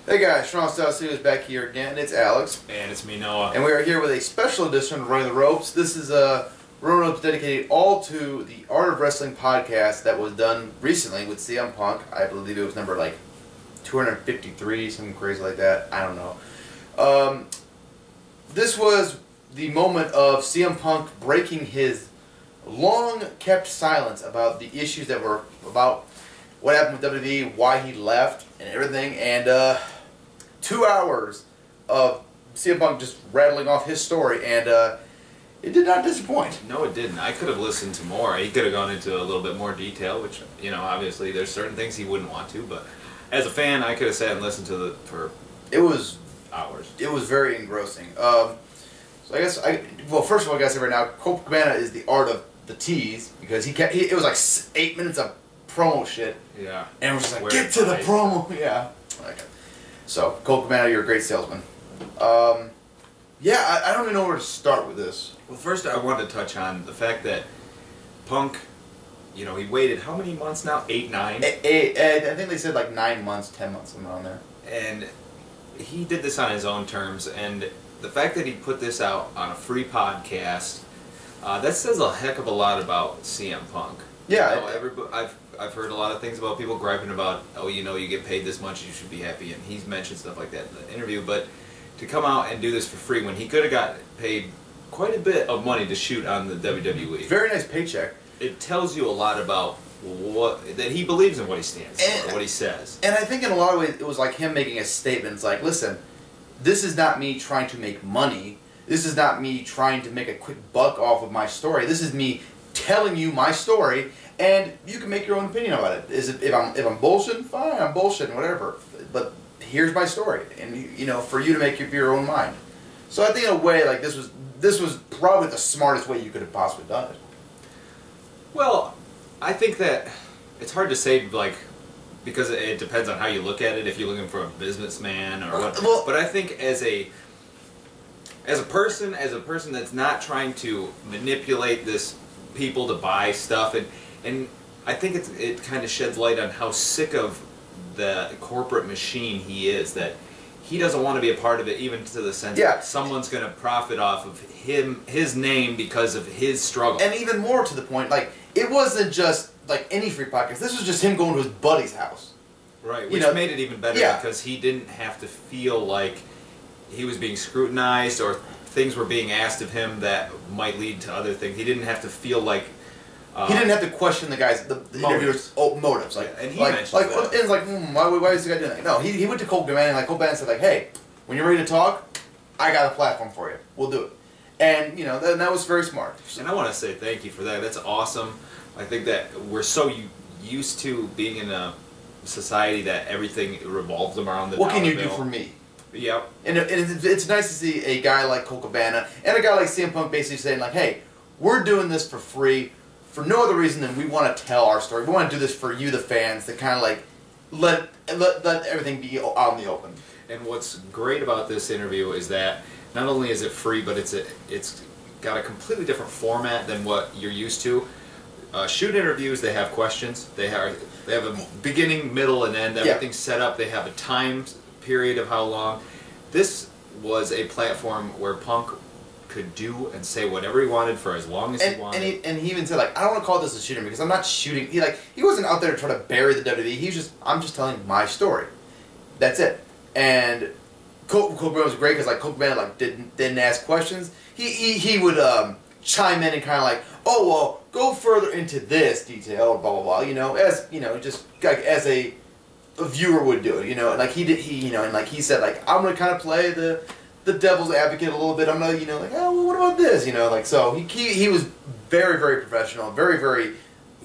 Hey guys, Strong Style Studios back here again. It's Alex. And it's me, Noah. And we are here with a special edition of Running the Ropes. This is a Running the Ropes dedicated all to the Art of Wrestling podcast that was done recently with CM Punk. I believe it was number like 253, something crazy like that. I don't know. This was the moment of CM Punk breaking his long-kept silence about the issues that were about what happened with WWE, why he left, and everything, and 2 hours of CM Punk just rattling off his story, and it did not disappoint. No, it didn't. I could have listened to more. He could have gone into a little bit more detail, which, you know, obviously there's certain things he wouldn't want to, but as a fan, I could have sat and listened to it for hours. It was very engrossing. So I guess, well, first of all, I gotta say right now, Colt Cabana is the art of the tease, because it was like 8 minutes of promo shit. Yeah. And it was just like, get to the promo. Yeah. Okay. So, Colt Cabana, you're a great salesman. Yeah, I don't even know where to start with this. Well, first I wanted to touch on the fact that Punk, you know, he waited how many months now? 8, 9? I think they said like 9 months, 10 months, something on there. And he did this on his own terms, and the fact that he put this out on a free podcast, that says a heck of a lot about CM Punk. Yeah. You know, I've heard a lot of things about people griping about, oh, you know, you get paid this much, you should be happy, and he's mentioned stuff like that in the interview, but to come out and do this for free when he could have got paid quite a bit of money to shoot on the WWE. Very nice paycheck. It tells you a lot about that he believes in what he stands for, what he says. And I think in a lot of ways it was like him making a statement. It's like, listen, this is not me trying to make money. This is not me trying to make a quick buck off of my story. This is me telling you my story, and you can make your own opinion about it. If I'm bullshitting, fine, I'm bullshitting, whatever. But here's my story, and you know, for you to make up your own mind. So I think in a way, like this was probably the smartest way you could have possibly done it. Well, I think that it's hard to say, like, because it depends on how you look at it. If you're looking for a businessman or what, well, but I think as a person that's not trying to manipulate this people to buy stuff, and I think it kind of sheds light on how sick of the corporate machine he is, that he doesn't want to be a part of it, even to the sense that someone's going to profit off of his name because of his struggle. And even more to the point, like, it wasn't just like any free podcast. This was just him going to his buddy's house. Right, which made it even better because he didn't have to feel like he was being scrutinized or things were being asked of him that might lead to other things. He didn't have to feel like he didn't have to question the guy's the interviewer's motives. Like, and he mentioned that. And it's like, why is the guy doing that? No, he went to Colt Cabana, and like Colt Cabana said, like, hey, when you're ready to talk, I got a platform for you. We'll do it. And you know that was very smart. And I want to say thank you for that. That's awesome. I think that we're so used to being in a society that everything revolves around the what dollar can you bill. do for me? Yep. And it's nice to see a guy like Colt Cabana and a guy like CM Punk basically saying like, hey, we're doing this for free for no other reason than we want to tell our story. We want to do this for you, the fans, to kind of like let everything be out in the open. And what's great about this interview is that not only is it free, but it's got a completely different format than what you're used to. Shoot interviews, they have questions. They have a beginning, middle, and end. Everything's set up. They have a time period of how long. This was a platform where Punk could do and say whatever he wanted for as long as he wanted. And he even said, like, I don't want to call this a shooting because I'm not shooting. He wasn't out there to try to bury the WWE. I'm just telling my story. That's it. And Colt Cabana was great because like Colt Cabana like didn't ask questions. He would chime in and kind of like, oh well, go further into this detail, blah blah blah. You know, as you know, just like as a viewer would do it. You know, and like he said like, I'm gonna kind of play the devil's advocate a little bit. I'm gonna like, oh well, what about this? You know, like so he was very very professional, very very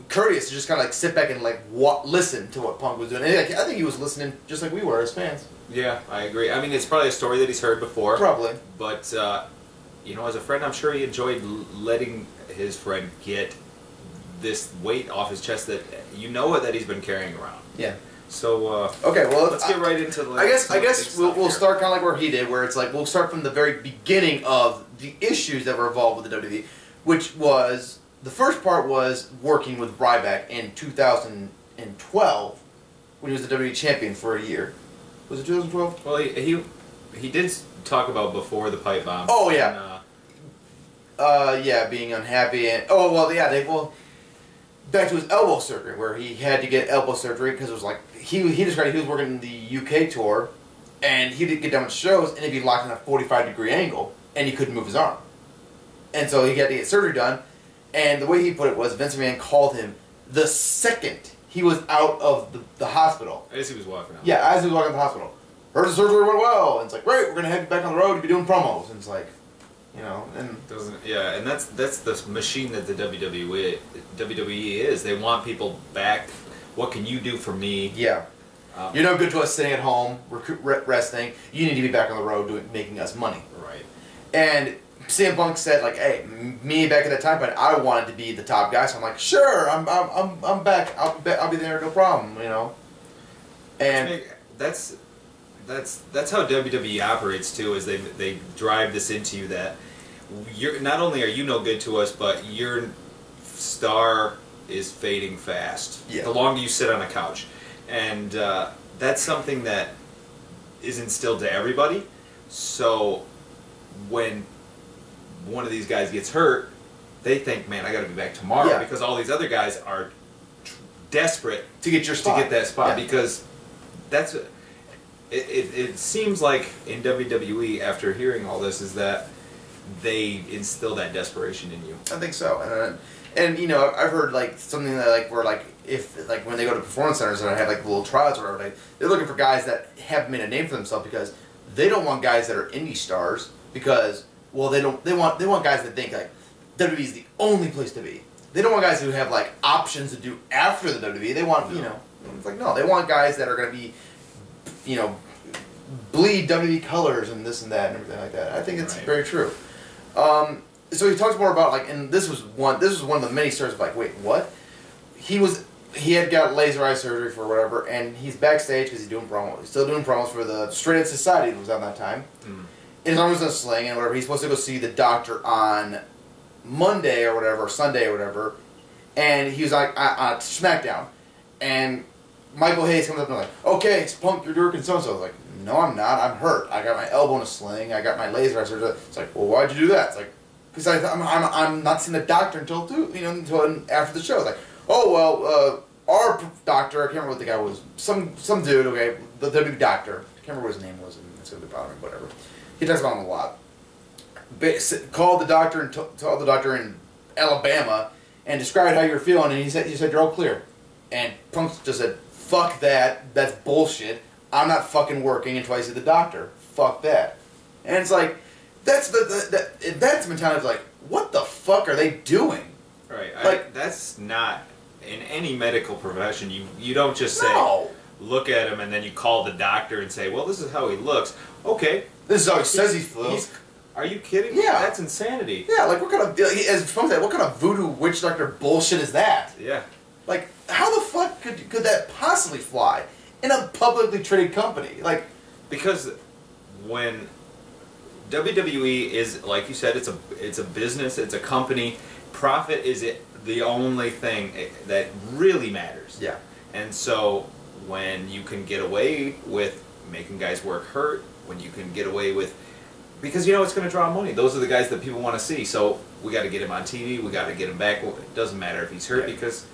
courteous to just kind of like sit back and like listen to what Punk was doing. And I think he was listening just like we were as fans. Yeah, I agree. I mean, it's probably a story that he's heard before. Probably. But, you know, as a friend, I'm sure he enjoyed letting his friend get this weight off his chest that you know that he's been carrying around. Yeah. So, okay, well, let's get right into the... I guess we'll start kind of like where he did, where it's like, we'll start from the very beginning of the issues that were involved with the WWE, which was, the first part was working with Ryback in 2012, when he was the WWE champion for a year. Was it 2012? Well, he did talk about before the pipe bomb. Oh yeah. Yeah, being unhappy and back to his elbow surgery where he had to get elbow surgery because it was like he described he was working in the UK tour and he didn't get done with shows and he'd be locked in a 45-degree angle and he couldn't move his arm. And so he had to get surgery done, and the way he put it was Vince McMahon called him the second he was out of the hospital. As he was walking out. Yeah, as he was walking out of the hospital. Heard the surgery went well, and it's like, great, we're going to have you back on the road to be doing promos. And it's like, you know, and... and that's the machine that the WWE is. They want people back. What can you do for me? Yeah. You're no good to us sitting at home, resting. You need to be back on the road making us money. Right. And CM Punk said, like, hey, me back at that time, but I wanted to be the top guy, so I'm like, sure, I'm back. I'll be there, no problem, you know. And that's how WWE operates too. Is they drive this into you that you're not only are you no good to us, but your star is fading fast. Yeah. The longer you sit on a couch, and that's something that is instilled to everybody. So when one of these guys gets hurt, they think, man, I got to be back tomorrow because all these other guys are desperate to get your spot. To get that spot because that's it seems like in WWE after hearing all this is that they instill that desperation in you. I think so, and you know I've heard like something that like where like if like when they go to performance centers and I have like little trials or whatever, they're looking for guys that have made a name for themselves because they don't want guys that are indie stars because well they want guys that think like WWE is the only place to be. They don't want guys who have like options to do after the WWE. They want you know it's like no, they want guys that are going to be you know bleed WWE colors and this and that and everything like that. I think it's very true. So he talks more about like, and this was one of the many stories of like, wait, what? He had got laser eye surgery for whatever, and he's backstage because he's doing promos. He's still doing promos for the Straight Edge Society that was on that time. And his arm was in a sling and whatever. He's supposed to go see the doctor on Monday or whatever, or Sunday or whatever, and he was like on SmackDown, and Michael Hayes comes up and like, okay, it's Punk, you're working so-and-so. I was like, no, I'm not. I'm hurt. I got my elbow in a sling. I got my laser eye surgery. It's like, well, why'd you do that? It's like, because I'm not seeing a doctor until after the show. It's like, oh well, our doctor, I can't remember what the guy was. Some dude, okay, the WWE doctor. I can't remember what his name was. And it's gonna be bothering me, whatever. He talks about him a lot. Called the doctor and told the doctor in Alabama and described how you're feeling, and he said you're all clear. And Punk just said, fuck that. That's bullshit. I'm not fucking working until I see the doctor. Fuck that. And it's like, that's the mentality of like, what the fuck are they doing? Right. Like, that's not, in any medical profession, you don't just say, look at him and then you call the doctor and say, well, this is how he looks. Okay. This is how he says he feels. Are you kidding me? Yeah. That's insanity. Yeah, like what kind of, as Punk said, what kind of voodoo witch doctor bullshit is that? Yeah. Like, how the fuck could that possibly fly in a publicly traded company? Like, because when WWE is, like you said, it's a business, it's a company. Profit is the only thing that really matters. Yeah. And so when you can get away with making guys work hurt, when you can get away with, because you know it's going to draw money. Those are the guys that people want to see. So we got to get him on TV. We got to get him back. It doesn't matter if he's hurt because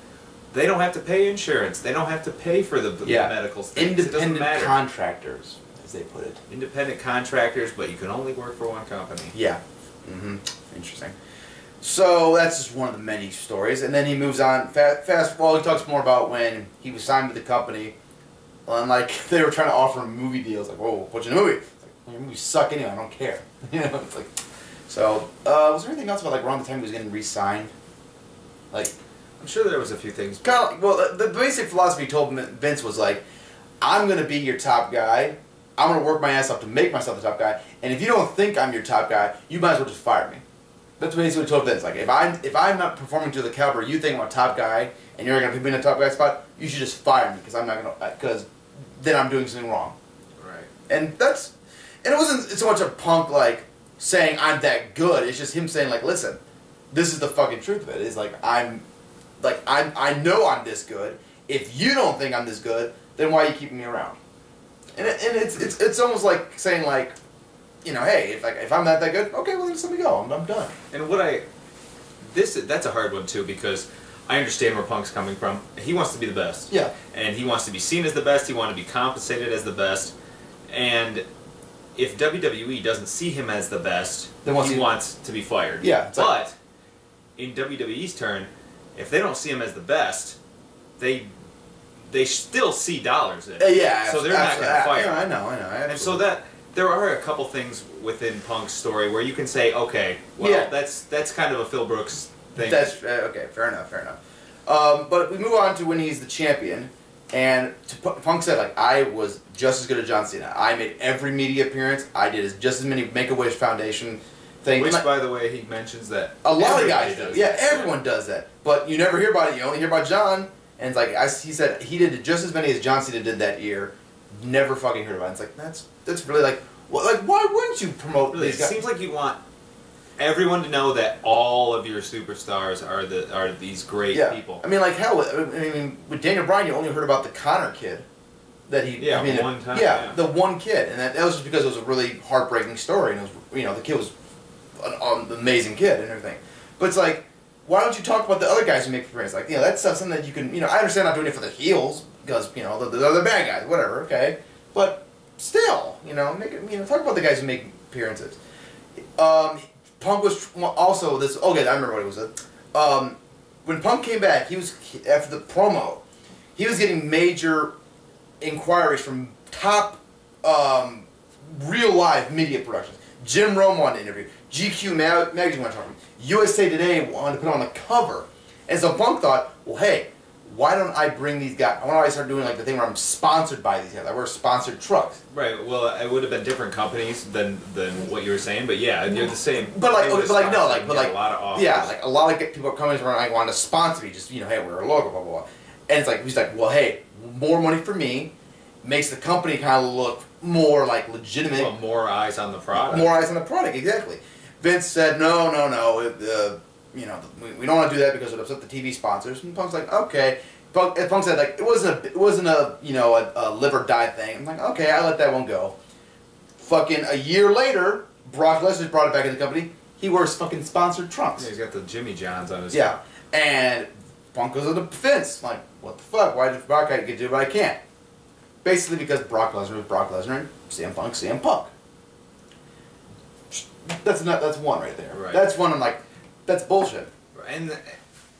they don't have to pay insurance. They don't have to pay for the medical things. Independent contractors, as they put it. Independent contractors, but you can only work for one company. Yeah. Interesting. So that's just one of the many stories, and then he moves on. Well, he talks more about when he was signed with the company, and like they were trying to offer him movie deals. Like, whoa, what's your movie? It's like, well, your movies suck anyway. I don't care. You know, it's like. So, was there anything else about like around the time he was getting re-signed? Like, I'm sure there was a few things. Kind of, well, the basic philosophy he told Vince was like, I'm going to be your top guy. I'm going to work my ass off to make myself the top guy. And if you don't think I'm your top guy, you might as well just fire me. That's basically what he told Vince. Like, if I'm not performing to the caliber you think I'm a top guy, and you're going to put me in a top guy spot, you should just fire me because I'm not going to, because then I'm doing something wrong. Right. And it wasn't so much a Punk like saying I'm that good. It's just him saying like, listen, this is the fucking truth of it. It's like I know I'm this good. If you don't think I'm this good, then why are you keeping me around? And it's almost like saying like, you know, hey, if I'm not that good, okay, well then just let me go. I'm done. And that's a hard one too, because I understand where Punk's coming from. He wants to be the best. Yeah. And he wants to be seen as the best. He wants to be compensated as the best. And if WWE doesn't see him as the best, then he wants to be fired. Yeah. But in WWE's turn, if they don't see him as the best, they still see dollars in it. Yeah. So they're not going to fire him. I know. Absolutely. And so there are a couple things within Punk's story where you can say, okay, well, that's kind of a Phil Brooks thing. That's okay. Fair enough. But we move on to when he's the champion, and Punk said, like, I was just as good as John Cena. I made every media appearance. I did just as many Make-A-Wish Foundation things. Which, by the way, he mentions that a lot of guys do. Yeah, everyone does that. But you never hear about it. You only hear about John. And it's like he said he did just as many as John Cena did that year. Never fucking heard about it. It's like that's really like, well, like, why wouldn't you promote these guys? It seems like you want everyone to know that all of your superstars are these great people. I mean, like, hell, I mean, with Daniel Bryan, you only heard about the Connor kid. That he, one time. Yeah, the one kid. And that was just because it was a really heartbreaking story. And it was, you know, the kid was an amazing kid and everything. But it's like, why don't you talk about the other guys who make appearances? Like, you know, that's something that you can, you know, I understand not doing it for the heels, because, you know, they're the bad guys, whatever, okay? But still, you know, talk about the guys who make appearances. Punk was also this. Okay, I remember what it was. When Punk came back, after the promo, he was getting major inquiries from top real live media productions. Jim Rome wanted to interview. GQ magazine wanted to talk to him. USA Today wanted to put him on the cover. And so Punk thought, well, hey, why don't I bring these guys? Why don't I start doing like the thing where I'm sponsored by these guys? I wear sponsored trucks. Right. Well, it would have been different companies than what you were saying, but yeah, you're the same. But like, a lot of offers. Yeah, like a lot of people are coming around like wanting to sponsor me. Just, you know, hey, we're a logo, blah blah blah. And it's like he's like, well, hey, more money for me makes the company kind of look more like legitimate. Well, more eyes on the product. More eyes on the product, exactly. Vince said, no. You know, we don't want to do that because it upset the TV sponsors. And Punk's like, okay. Punk said, like, it wasn't a you know, a live or die thing. I'm like, okay, I let that one go. Fucking a year later, Brock Lesnar brought it back in the company. He wears fucking sponsored trunks. Yeah, he's got the Jimmy Johns on his. Yeah, and Punk goes to the defense. Like, what the fuck? Why did Brock get to do what I can't? Basically because Brock Lesnar was Brock Lesnar and CM Punk. That's one right there. Right. That's one. I'm like, that's bullshit. And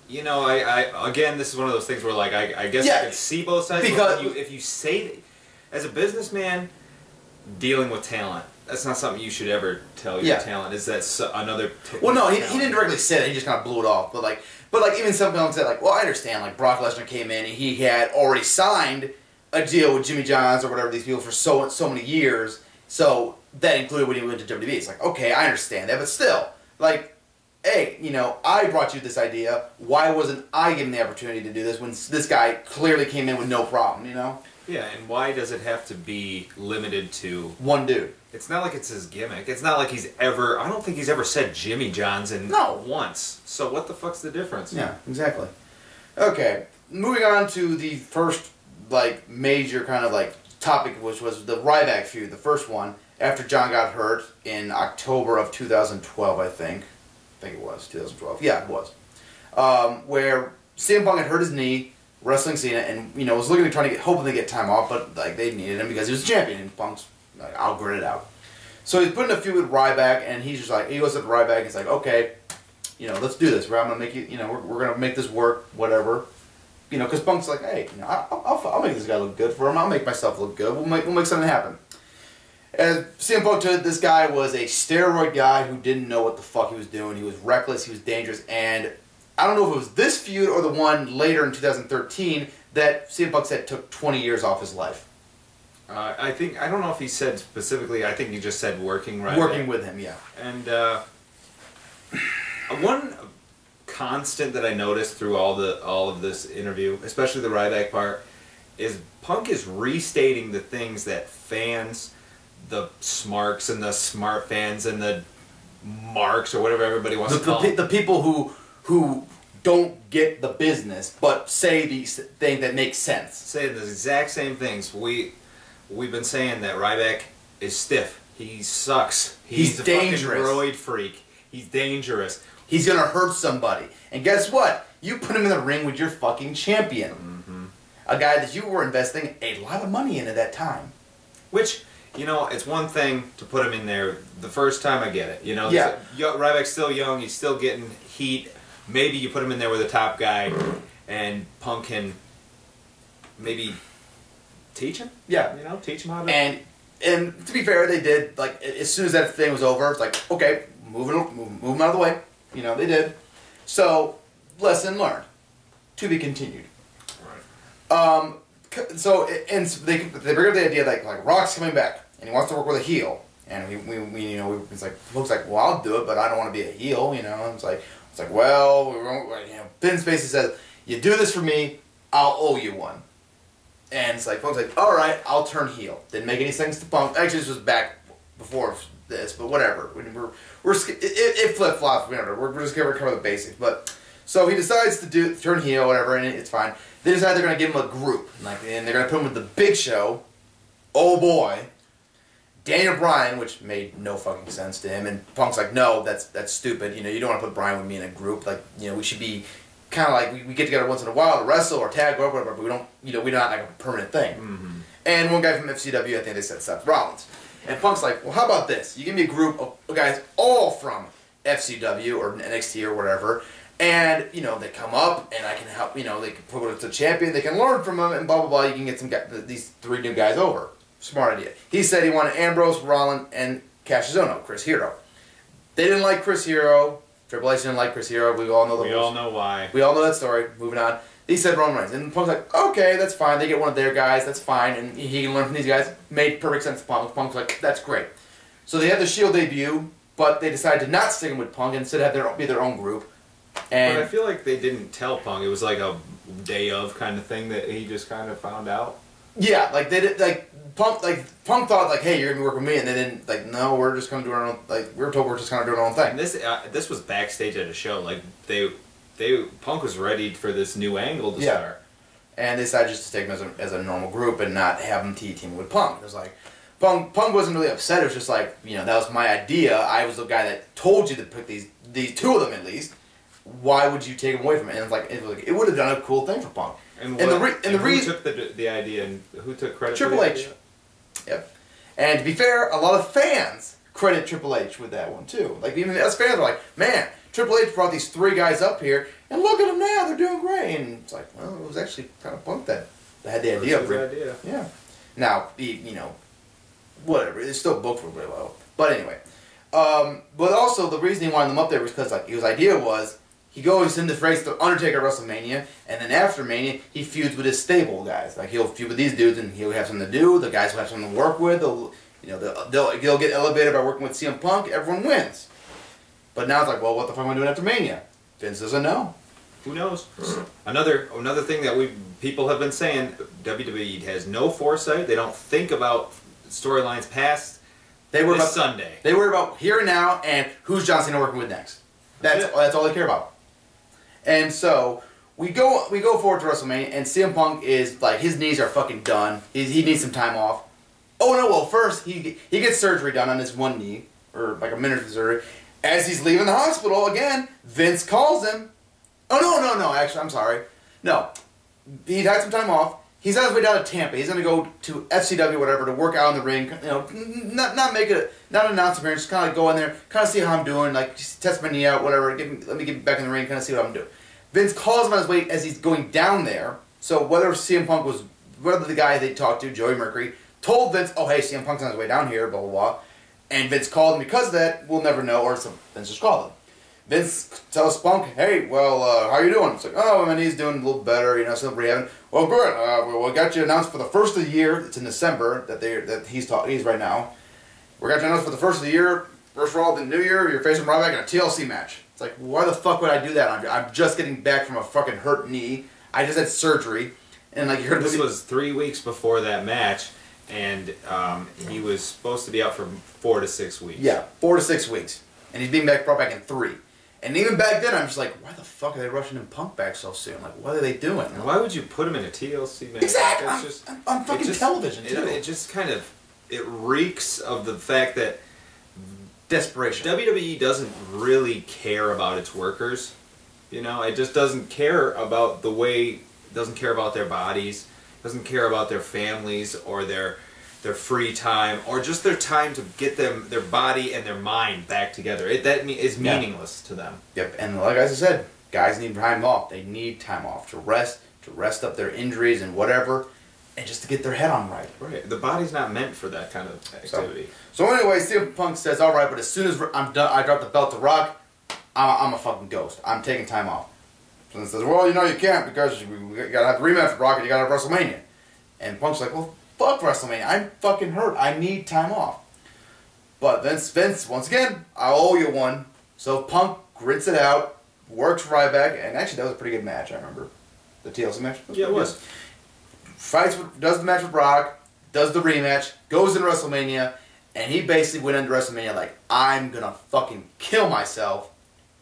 you know, I again, this is one of those things where like I guess I can see both sides. Because if you say that, as a businessman dealing with talent, that's not something you should ever tell your talent. Is that another? Well, no, he didn't directly say that. He just kind of blew it off. But like even some people said like, well, I understand. Like Brock Lesnar came in and he had already signed a deal with Jimmy Johns or whatever these people for so many years. So that included when he went to WWE. It's like, okay, I understand that, but still, like, hey, you know, I brought you this idea. Why wasn't I given the opportunity to do this when this guy clearly came in with no problem, you know? Yeah, and why does it have to be limited to one dude? It's not like it's his gimmick. It's not like I don't think he's ever said Jimmy Johns once. So what the fuck's the difference? Yeah, exactly. Okay, moving on to the first, like, major kind of, like, topic, which was the Ryback feud, the first one, after John got hurt in October of 2012, I think. I think it was 2012. Yeah, it was. Where CM Punk had hurt his knee wrestling Cena, and you know was looking to hoping to get time off, but like they needed him because he was champion, and Punk's like, I'll grit it out. So he's putting a feud with Ryback, and he's just like, he goes up to Ryback, and he's like, okay, you know, let's do this. I'm gonna make we're gonna make this work, whatever. You know, because Punk's like, hey, you know, I'll make this guy look good for him. I'll make myself look good. We'll make something happen. And CM Punk told this guy was a steroid guy who didn't know what the fuck he was doing. He was reckless. He was dangerous. And I don't know if it was this feud or the one later in 2013 that CM Punk said took 20 years off his life. I don't know if he said specifically. I think he just said working with him, yeah. And one constant that I noticed through all of this interview, especially the Ryback part, is Punk is restating the things that fans, the smarks and the smart fans and the marks or whatever everybody wants to call them. The people who don't get the business but say these things that make sense. Say the exact same things. we've been saying that Ryback is stiff. He sucks. He's a dangerous. fucking roid freak. He's dangerous. He's gonna hurt somebody. And guess what? You put him in the ring with your fucking champion. Mm-hmm. A guy that you were investing a lot of money in at that time. Which, you know, it's one thing to put him in there the first time. I get it. You know, yeah. Ryback's still young. He's still getting heat. Maybe you put him in there with a top guy, and Punk can maybe teach him. Yeah. You know, teach him how to. And to be fair, they did. Like as soon as that thing was over, it's like, okay, move him out of the way. You know, they did. So lesson learned. To be continued. Right. So they bring up the idea that like Rock's coming back and he wants to work with a heel, and we you know it's like looks like, well, I'll do it, but I don't want to be a heel, you know. And it's like well, we won't, you know, Vince basically says, you do this for me, I'll owe you one. And it's like Punk's like, all right, I'll turn heel. Didn't make any sense to Punk. Actually, this was back before this, but whatever. It flip flops. We're just gonna cover the basics. But so he decides to turn heel, whatever, and it's fine. They decide they're gonna give him a group, and they're gonna put him with the Big Show. Oh boy, Daniel Bryan, which made no fucking sense to him. And Punk's like, no, that's stupid. You know, you don't want to put Bryan with me in a group. Like, you know, we should be kind of like we get together once in a while to wrestle or tag or whatever, but we don't, you know, we're not like a permanent thing. Mm-hmm. And one guy from FCW, I think they said Seth Rollins. And Punk's like, well, how about this? You give me a group of guys all from FCW or NXT or whatever, and, you know, they come up and I can help, you know, they can put it to the champion, they can learn from them, and blah, blah, blah. You can get these 3 new guys over. Smart idea. He said he wanted Ambrose, Rollins, and Cassius Chris Hero. They didn't like Chris Hero. Triple H didn't like Chris Hero. We all know why. We all know that story. Moving on. He said Roman Reigns. And Punk's like, okay, that's fine. They get one of their guys. That's fine. And he can learn from these guys. Made perfect sense to Punk. Punk's like, that's great. So they had the Shield debut, but they decided to not stick him with Punk and instead have be their own group. And but I feel like they didn't tell Punk. It was like a day of kind of thing that he just kind of found out. Yeah, like they did. Punk thought like, hey, you're gonna be working with me, and they didn't. Like, no, we're just gonna do our own. Like, we were told we're just gonna do our own thing. And this was backstage at a show. Like Punk was ready for this new angle to start. And they decided just to take him as a normal group and not have him team with Punk. It was like Punk wasn't really upset. It was just like, you know, that was my idea. I was the guy that told you to pick these 2 of them at least. Why would you take them away from it? And it would have done a cool thing for Punk. And who took the idea and who took credit? Triple H. Yep. And to be fair, a lot of fans credit Triple H with that one too. Like, even us fans are like, man, Triple H brought these 3 guys up here, and look at them now, they're doing great. And it's like, well, it was actually kind of Punk that had the idea. Idea. Yeah. Now, you know, whatever. It's still booked really well. But anyway. But also, the reason he wanted them up there was because, like, his idea was, he goes in to face the Undertaker at WrestleMania, and then after Mania, he feuds with his stable guys. Like, he'll feud with these dudes, and he'll have something to do. The guys will have something to work with. They'll get elevated by working with CM Punk. Everyone wins. But now it's like, well, what the fuck am I doing after Mania? Vince doesn't know. Who knows? Another thing that people have been saying, WWE has no foresight. They don't think about storylines past Sunday. They worry about here and now and who's John Cena working with next. That's all they care about. And so we go forward to WrestleMania, and CM Punk is like, his knees are fucking done. He needs some time off. Oh no! Well, first he gets surgery done on his one knee, or like a minute of surgery. As he's leaving the hospital again, Vince calls him. Oh no! Actually, I'm sorry. No, he had some time off. He's on his way down to Tampa. He's gonna go to FCW, whatever, to work out in the ring. You know, not an announce appearance. Just kind of go in there, kind of see how I'm doing. Like, just test my knee out, whatever. Let me get back in the ring, kind of see what I'm doing. Vince calls him on his way as he's going down there. So whether CM Punk whether the guy they talked to, Joey Mercury, told Vince, oh hey, CM Punk's on his way down here, blah blah blah, and Vince called him because of that, we'll never know. Or Vince just called him. Vince tells Punk, hey, well, how you doing? It's like, oh, my knee's doing a little better, you know, still rehabbing. Well, good. We got you announced for the first of the year. It's in December that he's right now. We got you announced for the first of the year. First of all, the new year, you're facing Ryback in a TLC match. It's like, why the fuck would I do that? I'm just getting back from a fucking hurt knee. I just had surgery, and like you heard. This was 3 weeks before that match, and he was supposed to be out for 4 to 6 weeks. Yeah, 4 to 6 weeks, and he's being brought back in 3. And even back then, I'm just like, why the fuck are they rushing in Punk back so soon? Like, what are they doing? And why would you put him in a TLC match? Exactly. That's on fucking television, too. It just kind of, it reeks of the fact that desperation. WWE doesn't really care about its workers. You know, it just doesn't care about the way, doesn't care about their bodies, doesn't care about their families or their free time, or just their time to get their body and their mind back together. That is meaningless to them. Yep, and like I said, guys need time off. They need time off to rest up their injuries and whatever, and just to get their head on right. Right. The body's not meant for that kind of activity. So anyway, CM Punk says, all right, but as soon as I'm done, I drop the belt to Rock, I'm a fucking ghost. I'm taking time off. So he says, well, you know you can't because we gotta have the rematch with Rock and you gotta have WrestleMania. And Punk's like, well, fuck WrestleMania. I'm fucking hurt. I need time off. But Vince, once again, I owe you one. So Punk grits it out, works Ryback, and actually that was a pretty good match, I remember. The TLC match? Yeah, it was. Does the match with Brock, does the rematch, goes into WrestleMania, and he basically went into WrestleMania like, I'm gonna fucking kill myself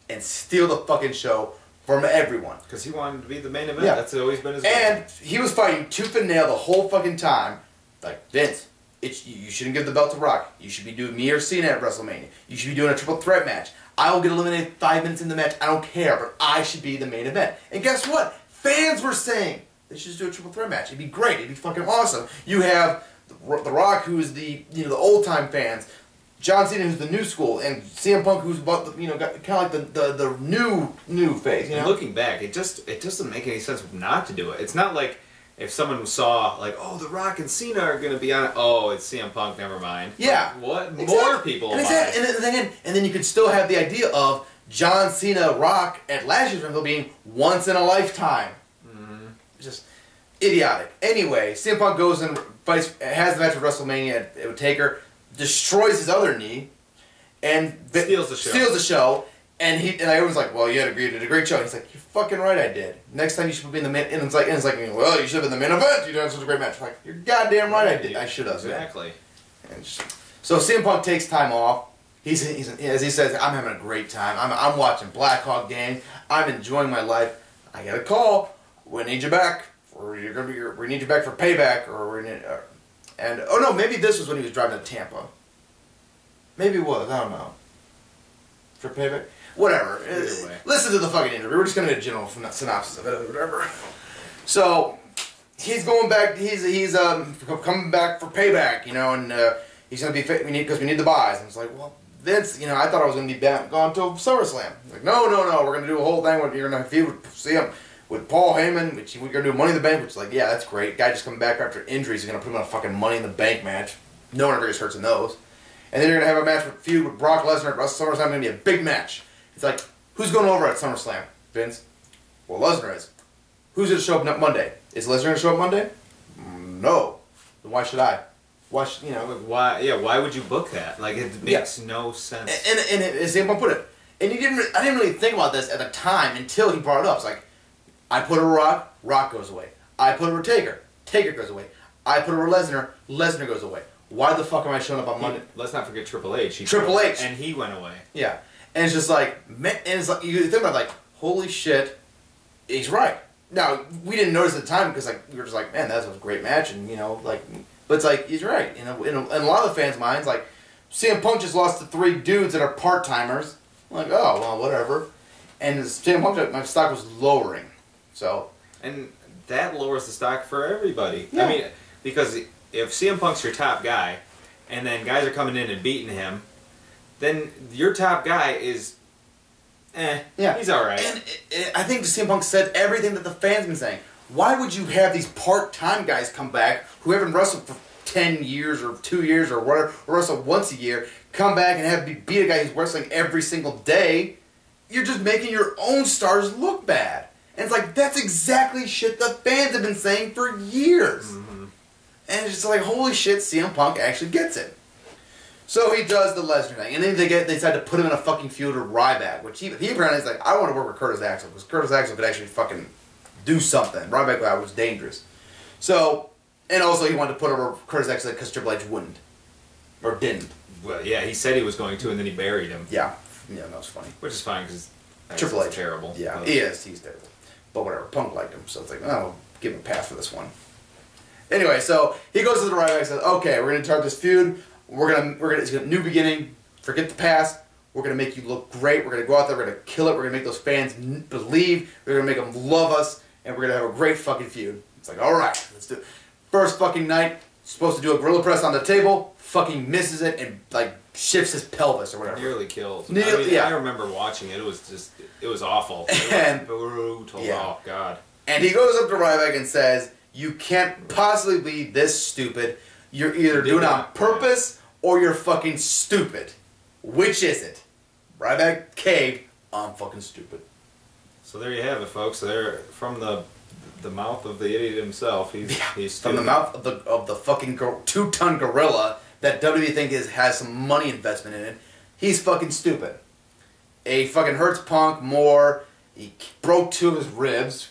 and steal the fucking show from everyone. Because he wanted to be the main event. Yeah. That's always been his And he was fighting tooth and nail the whole fucking time. Like, Vince, you shouldn't give the belt to Rock. You should be doing me or Cena at WrestleMania. You should be doing a triple threat match. I will get eliminated 5 minutes in the match. I don't care, but I should be the main event. And guess what? Fans were saying they should just do a triple threat match. It'd be great. It'd be fucking awesome. You have the Rock, who's the old time fans, John Cena, who's the new school, and CM Punk, who's about kind of like the new phase. You know? And looking back, it doesn't make any sense not to do it. It's not like if someone saw like, oh, The Rock and Cena are going to be on it. Oh, it's CM Punk. Never mind. Yeah. Like, what exactly. More people? And then you could still have the idea of John Cena Rock at last year's Rumble being once in a lifetime. Mm-hmm. Just idiotic. Anyway, CM Punk goes and fights, has the match at WrestleMania. It would take her. Destroys his other knee, and steals the show. And everyone's like, "Well, you had a great show." And he's like, "You're fucking right, I did. Next time you should be in the main." And it's like, "Well, you should have been in the main event. You did such a great match." I'm like, "You're goddamn right, I did. I should have." Exactly. So CM Punk takes time off. He's as he says, "I'm having a great time. I'm watching Black Hawk game. I'm enjoying my life. I get a call. We need you back. Or we need you back for payback, or we need." And, oh no, maybe this was when he was driving to Tampa. Maybe it was, I don't know. For payback? Whatever. Listen to the fucking interview. We're just going to get a general synopsis of it or whatever. So, he's going back, he's coming back for payback, and he's going to be, because we need the buys. And it's like, well, Vince, I thought I was going to be gone till SummerSlam. He's like, no, we're going to do a whole thing where you're going to feud with CM. With Paul Heyman, which we're going to do Money in the Bank, which is like, yeah, that's great. Guy just coming back after injuries. He's going to put him in a fucking Money in the Bank match. No one ever gets hurt in those. And then you're going to have a match feud with Brock Lesnar at SummerSlam. It's going to be a big match. It's like, who's going over at SummerSlam? Vince? Well, Lesnar is. Who's going to show up Monday? Is Lesnar going to show up Monday? No. Then why should I? Why, Why? Yeah, why would you book that? Like, it makes no sense. And as Sam put it, and I didn't really think about this at the time until he brought it up. It's like, I put over Rock, Rock goes away. I put over Taker, Taker goes away. I put over Lesnar, Lesnar goes away. Why the fuck am I showing up on Monday? Let's not forget Triple H. And he went away. Yeah. And it's just like, you think about it, like, holy shit, he's right. Now, we didn't notice at the time because we were just like, man, that was a great match, and but it's like, he's right. In a lot of the fans' minds, like, CM Punk just lost to 3 dudes that are part-timers. I'm like, oh, well, whatever. And CM Punk, my stock was lowering. So, and that lowers the stock for everybody. Yeah. I mean, because if CM Punk's your top guy, and then guys are coming in and beating him, then your top guy is, yeah, he's all right. And I think CM Punk said everything that the fans been saying. Why would you have these part-time guys come back who haven't wrestled for 10 years or 2 years or whatever, or wrestle once a year, come back and have beat a guy who's wrestling every single day? You're just making your own stars look bad. And it's like, that's exactly shit the fans have been saying for years. Mm-hmm. And it's just like, holy shit, CM Punk actually gets it. So he does the Lesnar thing. And then they decide to put him in a fucking feud with Ryback, which he apparently is like, I want to work with Curtis Axel, because Curtis Axel could actually fucking do something. Ryback was dangerous. So, and also he wanted to put over Curtis Axel because Triple H wouldn't. Or didn't. Well, yeah, he said he was going to, and then he buried him. Yeah. Yeah, that was funny. Which is fine, because Triple H. Is terrible. Yeah, he is. He's terrible. But whatever. Punk liked him, so it's like, oh, give him a pass for this one. Anyway, so he goes to the Ryback and says, okay, we're gonna start this feud. It's a new beginning. Forget the past. We're gonna make you look great. We're gonna go out there. We're gonna kill it. We're gonna make those fans believe. We're gonna make them love us, and we're gonna have a great fucking feud. It's like, all right, let's do it. First fucking night, supposed to do a gorilla press on the table. Fucking misses it and like shifts his pelvis or whatever. Nearly killed. Yeah. I remember watching it. It was awful. It was brutal. Yeah. Oh God. And he goes up to Ryback and says, "You can't possibly be this stupid. You're either doing it on purpose or you're fucking stupid. Which is it?" Ryback caved. I'm fucking stupid. So there you have it, folks. There, from the mouth of the idiot himself. He's from the mouth of the fucking 2-ton gorilla that WWE think has some money investment in it. He's fucking stupid. He fucking hurts Punk more. He broke 2 of his ribs,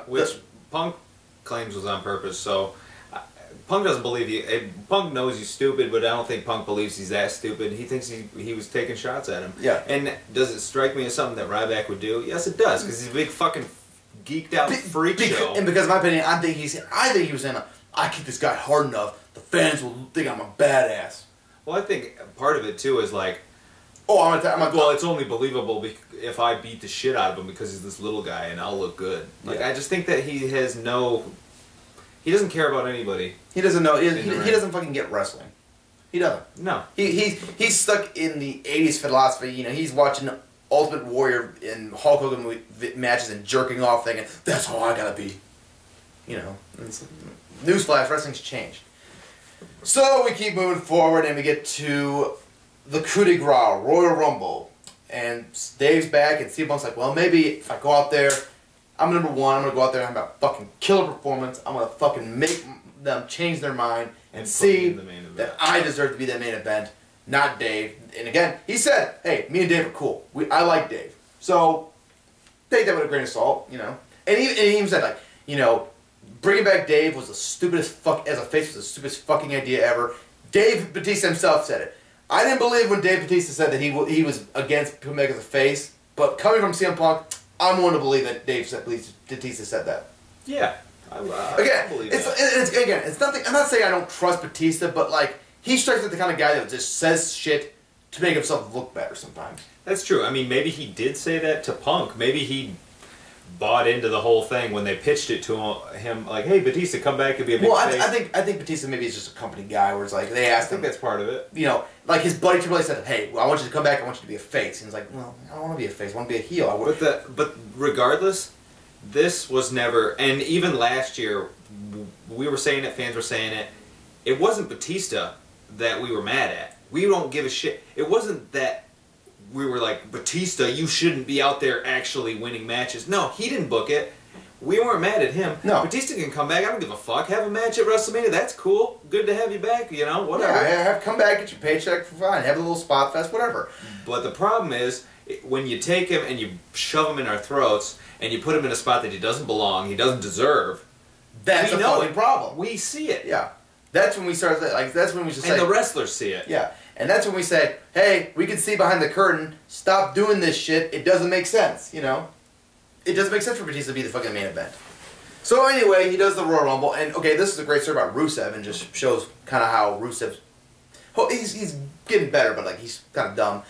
which Punk claims was on purpose. So Punk doesn't believe Punk knows he's stupid, but I don't think Punk believes he's that stupid. He thinks he was taking shots at him. Yeah. And does it strike me as something that Ryback would do? Yes, it does, because he's a big fucking geeked out freak show. And because in my opinion, I think he was saying, I kick this guy hard enough, the fans will think I'm a badass. Well, I think part of it too is like, well, it's only believable if I beat the shit out of him because he's this little guy and I'll look good. Like, I just think that he doesn't care about anybody. He doesn't know. He doesn't fucking get wrestling. He doesn't. No. He's stuck in the 80s philosophy. You know, he's watching Ultimate Warrior in Hulk Hogan matches and jerking off thinking, that's how I gotta be. You know. Newsflash, wrestling's changed. So we keep moving forward and we get to the coup de grace, Royal Rumble. And Dave's back and CM Punk's like, well, maybe if I go out there, I'm number 1, I'm going to go out there and have a fucking killer performance. I'm going to fucking make them change their mind and see that I deserve to be that main event, not Dave. And again, he said, hey, me and Dave are cool. I like Dave. So, take that with a grain of salt, you know. And he even said, like, you know, bringing back Dave was the stupidest as a face was the stupidest fucking idea ever. Dave Bautista himself said it. I didn't believe when Dave Bautista said that he was against putting back as a face, but coming from CM Punk, I'm willing to believe that Bautista said that. Yeah. Again, it's nothing. I'm not saying I don't trust Batista, but like he strikes like the kind of guy that just says shit to make himself look better sometimes. That's true. I mean, maybe he did say that to Punk. Maybe he bought into the whole thing when they pitched it to him, like, "Hey, Batista, come back and be a big face." I think Batista maybe is just a company guy, where it's like they asked him. I think that's part of it. You know, like his buddy Triple H said, "Hey, I want you to come back. I want you to be a face." And he's like, "Well, I don't want to be a face. I want to be a heel." But regardless, this was never. And even last year, we were saying it. Fans were saying it. It wasn't Batista that we were mad at. We don't give a shit. It wasn't that. We were like, Batista, you shouldn't be out there actually winning matches. No, he didn't book it. We weren't mad at him. No. Batista can come back. I don't give a fuck. Have a match at WrestleMania. That's cool. Good to have you back, you know, whatever. Yeah, come back, get your paycheck for fine. Have a little spot fest, whatever. But the problem is, when you take him and you shove him in our throats and you put him in a spot that he doesn't belong, he doesn't deserve, that's a fucking problem. We see it. Yeah. That's when we start, like, that's when we just say... And the wrestlers see it. Yeah. And that's when we say, hey, we can see behind the curtain, stop doing this shit, it doesn't make sense, you know? It doesn't make sense for Batista to be the fucking main event. So anyway, he does the Royal Rumble, and okay, this is a great story about Rusev, and just shows kind of how Rusev's... Oh, he's getting better, but like, he's kind of dumb.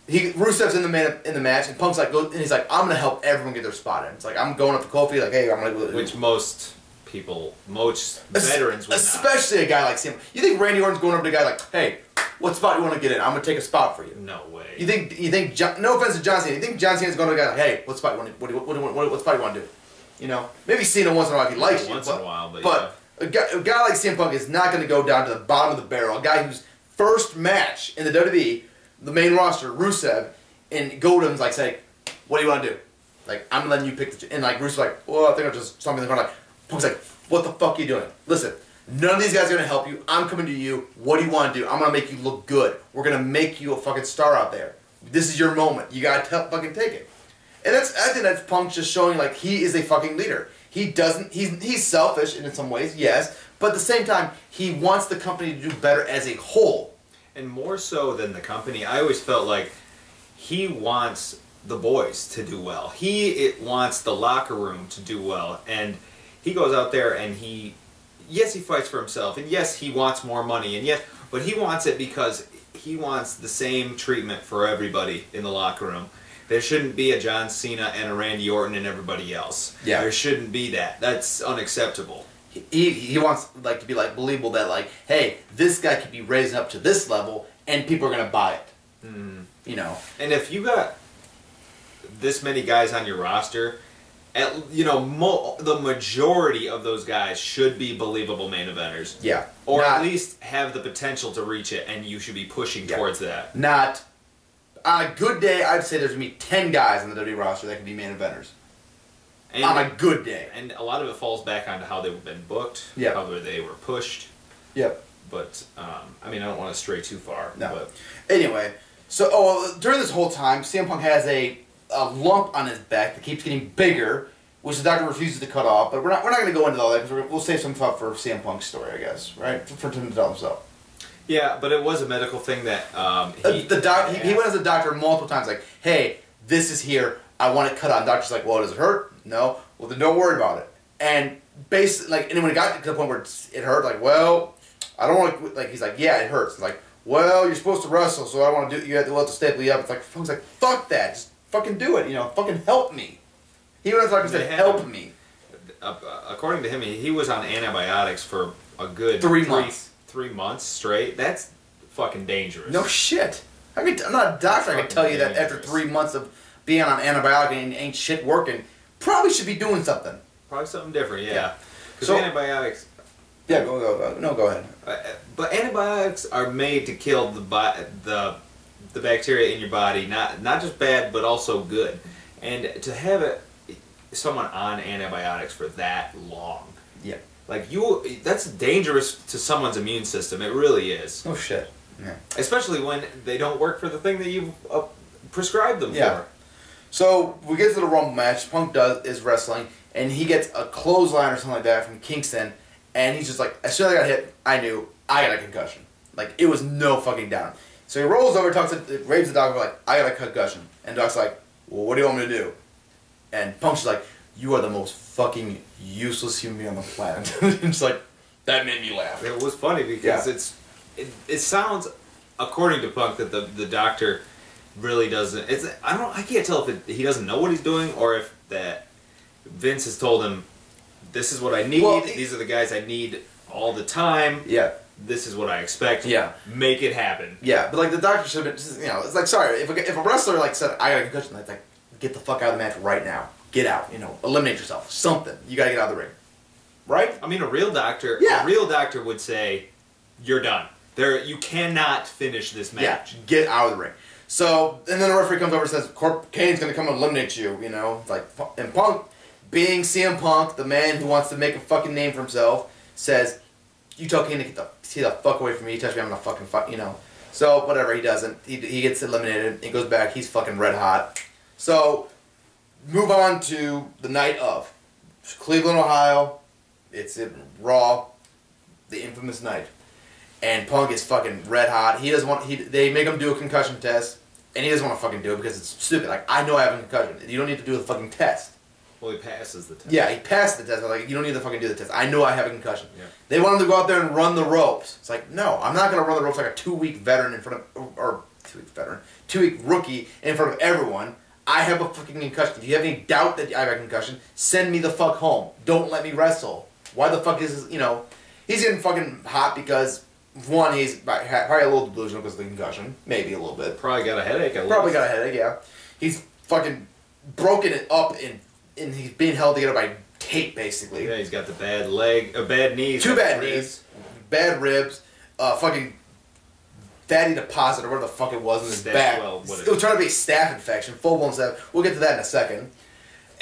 Rusev's in the match, and Punk's like, and he's like, I'm gonna help everyone get their spot in. It's like, I'm going up to Kofi, like, hey, I'm gonna... Which most veterans would especially not. A guy like Sam. You think Randy Orton's going up to a guy like, hey, what spot you want to get in? I'm gonna take a spot for you. No way. You think no offense to John Cena, you think John Cena's going to a guy like, hey, what spot you want what spot you want to do? You know, maybe Cena once in a while if he likes you, once in a while, but yeah. a guy like CM Punk is not going to go down to the bottom of the barrel. A guy whose first match in the WWE, the main roster, Rusev, and go to him and like say, what do you want to do? Like, I'm letting you pick and like Rusev's like, well, I think I'll just something in the corner. Like, Punk's like, what the fuck are you doing? Listen, none of these guys are going to help you. I'm coming to you. What do you want to do? I'm going to make you look good. We're going to make you a fucking star out there. This is your moment. You got to fucking take it. And I think that's Punk just showing like he is a fucking leader. He's selfish in some ways, yes, but at the same time, he wants the company to do better as a whole. And more so than the company, I always felt like he wants the boys to do well. He wants the locker room to do well, and he goes out there and yes, he fights for himself, and yes, he wants more money, and yes, but he wants it because he wants the same treatment for everybody in the locker room. There shouldn't be a John Cena and a Randy Orton and everybody else. Yeah. There shouldn't be that. That's unacceptable. He wants like to be like believable that like, hey, this guy could be raised up to this level and people are gonna buy it. You know. And if you got this many guys on your roster, the majority of those guys should be believable main eventers. Yeah. Or at least have the potential to reach it, and you should be pushing towards that. Not on a good day, I'd say there's gonna be 10 guys on the WWE roster that can be main eventers. And, on a good day. And a lot of it falls back onto how they've been booked, yeah. how they were pushed. Yep. But, I mean, I don't want to stray too far. No. But. Anyway, so during this whole time, CM Punk has a lump on his back that keeps getting bigger, which the doctor refuses to cut off. But we're not going to go into all that because we'll save some thought for CM Punk's story, I guess, right? For him to tell himself. Yeah, but it was a medical thing that he went as a doctor multiple times, like, hey, this is here. I want it cut out. And the doctor's like, well, does it hurt? No. Well, then don't worry about it. And basically, like, and when it got to the point where it hurt, like, well, I don't want to, like, he's like, yeah, it hurts. It's like, well, you're supposed to wrestle, so I don't want to do, you have to staple you up. It's like, Funk's like, fuck that. Just fucking do it, fucking help me. He went to the doctor and said, help me. According to him, he was on antibiotics for a good 3 months. 3 months straight. That's fucking dangerous. No shit. I'm not a doctor. I can tell you that after 3 months of being on antibiotic and ain't shit working, probably should be doing something. Probably something different, yeah. Because antibiotics... Yeah, go. No, go ahead. But antibiotics are made to kill the bacteria in your body, not just bad, but also good. And to have someone on antibiotics for that long... Yeah. Like, that's dangerous to someone's immune system. It really is. Oh, shit. Yeah. Especially when they don't work for the thing that you've prescribed them for. So, we get to the Rumble match. Punk is wrestling, and he gets a clothesline or something like that from Kingston, and he's just like, as soon as I got hit, I knew I got a concussion. Like, it was no fucking doubt. So he rolls over, raves the doctor, like, I got a concussion. And Doc's like, well, what do you want me to do? And Punk's just like, you are the most fucking useless human being on the planet. It's like, that made me laugh. It was funny because it sounds, according to Punk, that the doctor really doesn't. I can't tell if he doesn't know what he's doing or if that Vince has told him, this is what I need. Well, these are the guys I need all the time. Yeah. This is what I expect. Yeah. Make it happen. Yeah, but like the doctor should have been, it's like, sorry, if a wrestler like said, I got a concussion, it's like, get the fuck out of the match right now. Get out, eliminate yourself. Something. You gotta get out of the ring. Right? I mean, a real doctor would say, you're done. You cannot finish this match. Yeah, get out of the ring. So, and then the referee comes over and says, Kane's gonna come and eliminate you, It's like, and Punk, being CM Punk, the man who wants to make a fucking name for himself, says, you tell Kane to get the fuck away from me, you touch me, I'm gonna fucking fuck, So, whatever, he doesn't. He gets eliminated, he goes back, he's fucking red hot. So, move on to the night of. Cleveland, Ohio. It's in Raw. The infamous night. And Punk is fucking red hot. He doesn't want... They make him do a concussion test. And he doesn't want to fucking do it because it's stupid. Like, I know I have a concussion. You don't need to do the fucking test. Well, he passes the test. Yeah, he passed the test. But like, you don't need to fucking do the test. I know I have a concussion. Yeah. They want him to go out there and run the ropes. It's like, no. I'm not going to run the ropes like a 2-week veteran in front of... Or 2-week veteran. 2-week rookie in front of everyone. I have a fucking concussion. If you have any doubt that I have a concussion, send me the fuck home. Don't let me wrestle. Why the fuck is this, He's getting fucking hot because, one, he's probably a little delusional because of the concussion. Maybe a little bit. Probably got a headache at Probably least. got a headache, yeah. He's fucking broken it up and he's being held together by tape, basically. Yeah, he's got the bad knees. 2 bad knees. Bad ribs. Fucking... fatty deposit or whatever the fuck it was in his back. Well, it was trying to be a staph infection, full-blown staph. We'll get to that in a second.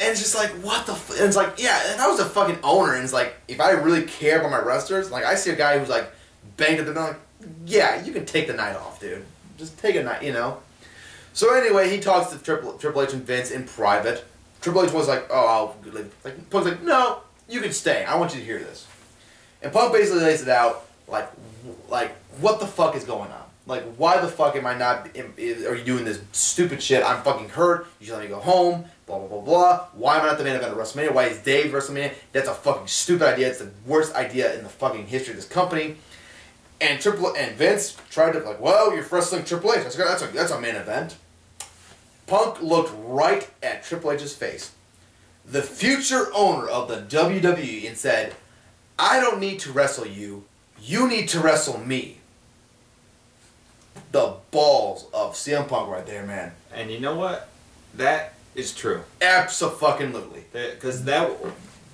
And it's just like, what the and it's like, yeah, if I was a fucking owner, and it's like, if I really care about my wrestlers, like, I see a guy who's like, banged at the I'm like, yeah, you can take the night off, dude. Just take a night, So anyway, he talks to Triple H and Vince in private. Triple H was like, oh, I'll leave. Like, Punk's like, no, you can stay. I want you to hear this. And Punk basically lays it out, like, what the fuck is going on? Like, why the fuck am I not, are you doing this stupid shit? I'm fucking hurt. You should let me go home. Blah, blah, blah, blah. Why am I not the main event of WrestleMania? Why is Dave WrestleMania? That's a fucking stupid idea. It's the worst idea in the fucking history of this company. And Vince tried to, like, well, you're wrestling Triple H. That's a main event. Punk looked right at Triple H's face, the future owner of the WWE, and said, I don't need to wrestle you. You need to wrestle me. The balls of CM Punk right there, man. And you know what? That is true. Abso-fucking-lutely. Because that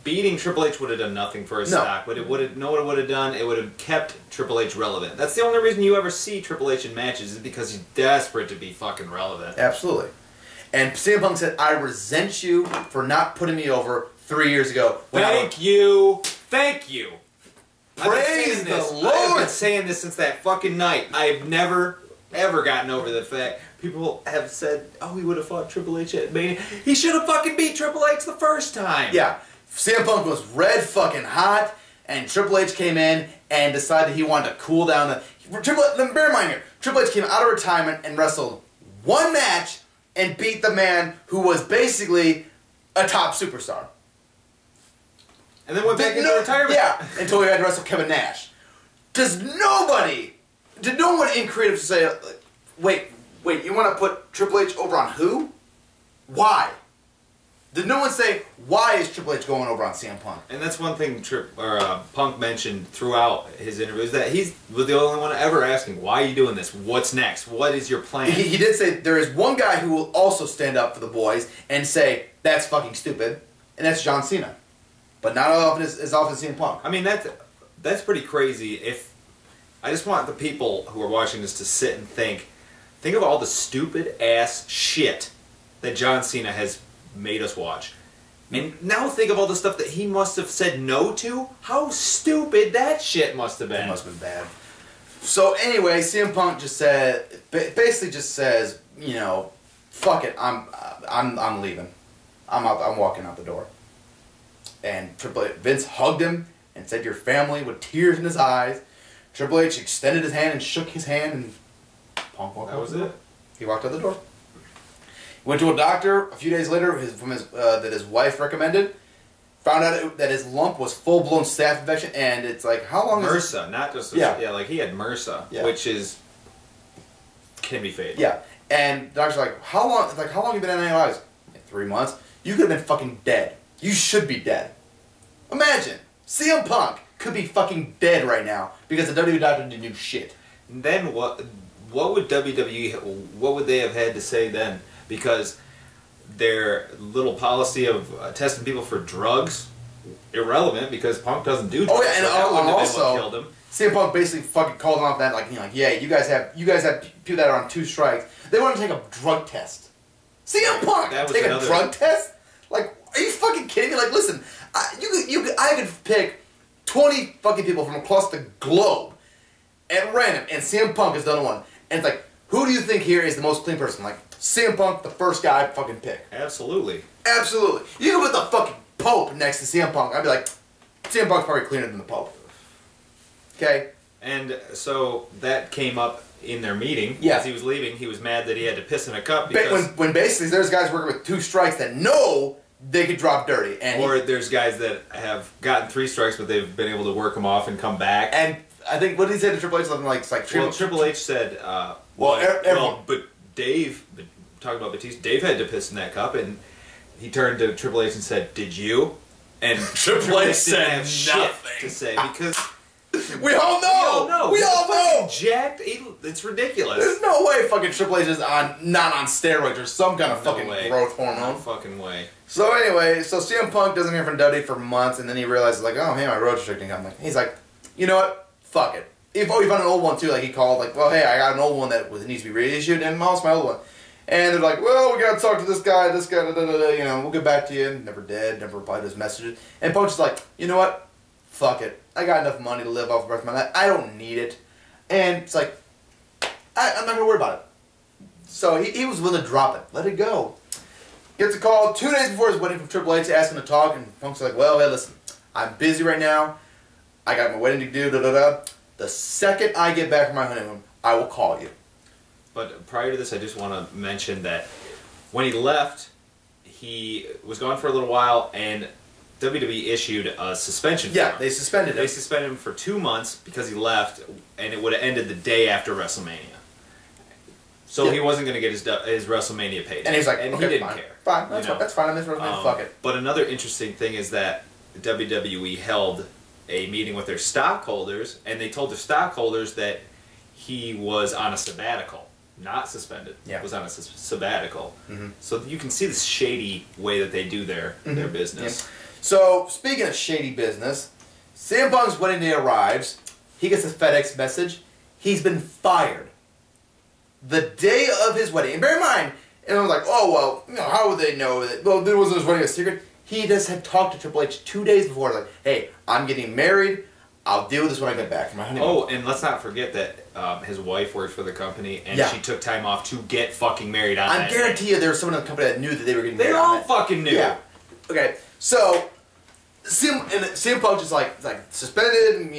beating Triple H would have done nothing for his stock. But it would have, know what it would have done? It would have kept Triple H relevant. That's the only reason you ever see Triple H in matches, is because he's desperate to be fucking relevant. Absolutely. And CM Punk said, I resent you for not putting me over 3 years ago. Thank you. Thank you. Praise the Lord. I've been saying this since that fucking night. I've never, ever gotten over the fact people have said, oh, he would have fought Triple H at Mania. He should have fucking beat Triple H the first time. Yeah. CM Punk was red fucking hot, and Triple H came in and decided he wanted to cool down the... Bear in mind here, Triple H came out of retirement and wrestled one match and beat the man who was basically a top superstar. And then went back into retirement. Yeah, until he had to wrestle Kevin Nash. Did no one in creative say, wait, you want to put Triple H over on who? Why? Did no one say, why is Triple H going over on CM Punk? And that's one thing Punk mentioned throughout his interviews, that he was the only one ever asking, why are you doing this? What's next? What is your plan? He did say there is one guy who will also stand up for the boys and say, that's fucking stupid, and that's John Cena. But not as often as CM Punk. I mean, that's pretty crazy. If I just want the people who are watching this to sit and think of all the stupid ass shit that John Cena has made us watch. And now think of all the stuff that he must have said no to. How stupid that shit must have been. It must have been bad. So anyway, CM Punk just said, basically just says, you know, fuck it, I'm leaving. I'm walking out the door. And Vince hugged him and said, your family, with tears in his eyes. Triple H extended his hand and shook his hand, and Punk walked out. That was it. He walked out the door. Went to a doctor a few days later that his wife recommended. Found out that his lump was full-blown staph infection, and it's like, how long is MRSA, not just... Yeah, like he had MRSA, which can be fatal. Yeah, and the doctor's like, how long have you been in antibiotics? 3 months. You could have been fucking dead. You should be dead. Imagine, CM Punk could be fucking dead right now because the WWE doctor didn't do shit. And then what would WWE, what would they have had to say then? Because their little policy of testing people for drugs, irrelevant, because Punk doesn't do drugs. Oh yeah, and so also, killed him. CM Punk basically fucking called him off that, like, yeah, you guys have people that are on 2 strikes. They want to take a drug test. CM Punk take a drug test? Like, are you fucking kidding me? Like, listen, I could pick 20 fucking people from across the globe at random, and CM Punk has done one. And it's like, who do you think here is the most clean person? Like, CM Punk, the first guy I'd fucking pick. Absolutely. Absolutely. You can put the fucking Pope next to CM Punk. I'd be like, CM Punk's probably cleaner than the Pope. Okay? And so that came up in their meeting. Yeah. As he was leaving, he was mad that he had to piss in a cup because... When basically there's guys working with 2 strikes that know they could drop dirty. And or there's guys that have gotten 3 strikes, but they've been able to work them off and come back. And I think, what did he say to Triple H? Something like, it's like... Triple H said, but Dave, talking about Batista, Dave had to piss in that cup, and he turned to Triple H and said, did you? And Triple H said nothing to say because... We all know! We all know! Jacked. It's ridiculous. There's no way fucking Triple H is not on steroids or some kind of fucking growth hormone. No fucking way. So anyway, CM Punk doesn't hear from WWE for months, and then he realizes, like, oh, hey, my road restricting. He's like, you know what? Fuck it. He found an old one too. Like, he called, like, well, hey, I got an old one that needs to be reissued, and lost my old one. And they're like, well, we gotta talk to this guy, you know, we'll get back to you. Never did, never replied to his messages. And Punk's just like, you know what? Fuck it. I got enough money to live off the rest of my life. I don't need it. And it's like, I'm not gonna worry about it. So he was willing to drop it. Let it go. Gets a call 2 days before his wedding from Triple H asking to talk, and Punk's like, well, hey, listen, I'm busy right now. I got my wedding to do, The second I get back from my honeymoon, I will call you. But prior to this, I just want to mention that when he left, he was gone for a little while, and WWE issued a suspension for him. They suspended him. They suspended him for 2 months because he left, and it would have ended the day after WrestleMania. So he wasn't going to get his WrestleMania paid. And he's like, and okay, he didn't fine. care. Fine, that's fine. I miss WrestleMania. Fuck it. But another interesting thing is that WWE held a meeting with their stockholders, and they told their stockholders that he was on a sabbatical, not suspended. Yeah. Was on a sabbatical. So you can see the shady way that they do their business. Yeah. So, speaking of shady business, CM Punk's wedding day arrives. He gets a FedEx message. He's been fired. The day of his wedding. And bear in mind, everyone's like, oh, well, you know, how would they know that? Well, there wasn't his wedding a secret. He just had talked to Triple H 2 days before. Like, hey, I'm getting married. I'll deal with this when I get back from my honeymoon. Oh, and let's not forget that his wife works for the company, and she took time off to get fucking married on that guarantee you there was someone in the company that knew that they were getting married. They all fucking knew. Yeah. Okay, so CM Punk is like suspended, and